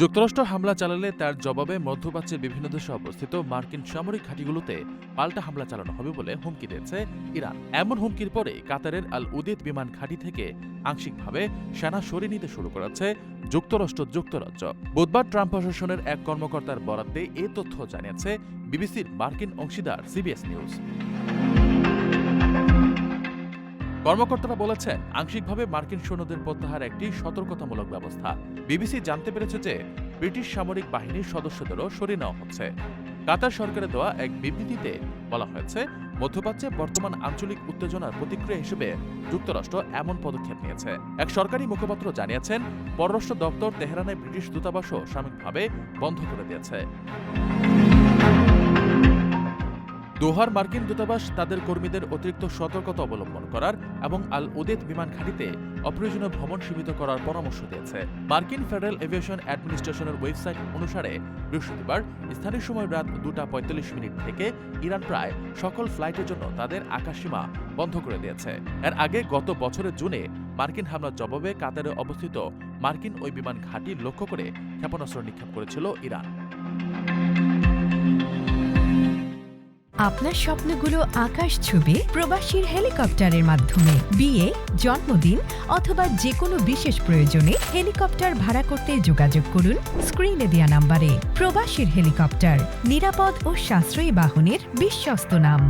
যুক্তরাষ্ট্র হামলা চালালে তার জবাবে মধ্যপ্রাচ্যের বিভিন্ন দেশে অবস্থিত মার্কিন সামরিক ঘাঁটিগুলোতে পাল্টা হামলা চালানো হবে বলে হুমকি দিয়েছে ইরান। এমন হুমকির পরে কাতারের আল উদেদ বিমান ঘাঁটি থেকে আংশিকভাবে সেনা সরিয়ে নিতে শুরু করেছে যুক্তরাজ্য। বুধবার ট্রাম্প প্রশাসনের এক কর্মকর্তার বরাদ্দে এ তথ্য জানিয়েছে বিবিসির মার্কিন অংশীদার সিবিএস নিউজ। কর্মকর্তারা বলেছেন, আংশিকভাবে মার্কিন সৈন্যদের প্রত্যাহার একটি সতর্কতামূলক ব্যবস্থা। বিবিসি জানতে পেরেছে যে ব্রিটিশ সামরিক বাহিনীর সদস্যদেরও সরিয়ে নেওয়া হচ্ছে। কাতার সরকারের দেওয়া এক বিবৃতিতে বলা হয়েছে, মধ্যপ্রাচ্যে বর্তমান আঞ্চলিক উত্তেজনার প্রতিক্রিয়া হিসেবে যুক্তরাষ্ট্র এমন পদক্ষেপ নিয়েছে। এক সরকারি মুখপাত্র জানিয়েছেন, পররাষ্ট্র দপ্তর তেহরানে ব্রিটিশ দূতাবাসও সাময়িকভাবে বন্ধ করে দিয়েছে। দোহার মার্কিন দূতাবাস তাদের কর্মীদের অতিরিক্ত সতর্কতা অবলম্বন করার এবং আল উদেদ বিমান ঘাঁটিতে অপ্রয়োজনীয় ভ্রমণ সীমিত করার পরামর্শ দিয়েছে। মার্কিন ফেডারেল এভিয়েশন অ্যাডমিনিস্ট্রেশনের ওয়েবসাইট অনুসারে বৃহস্পতিবার স্থানীয় সময় রাত 2:45 থেকে ইরান প্রায় সকল ফ্লাইটের জন্য তাদের আকাশসীমা বন্ধ করে দিয়েছে। এর আগে গত বছরের জুনে মার্কিন হামলার জবাবে কাতারে অবস্থিত মার্কিন ওই বিমান ঘাঁটি লক্ষ্য করে ক্ষেপণাস্ত্র নিক্ষেপ করেছিল ইরান। আপনার স্বপ্নগুলো আকাশ ছুবে প্রবাসীর হেলিকপ্টারের মাধ্যমে। বিয়ে, জন্মদিন অথবা যে কোনো বিশেষ প্রয়োজনে হেলিকপ্টার ভাড়া করতে যোগাযোগ করুন স্ক্রিনে দেয়া নাম্বারে। প্রবাসীর হেলিকপ্টার, নিরাপদ ও সাশ্রয়ী বাহনের বিশ্বস্ত নাম।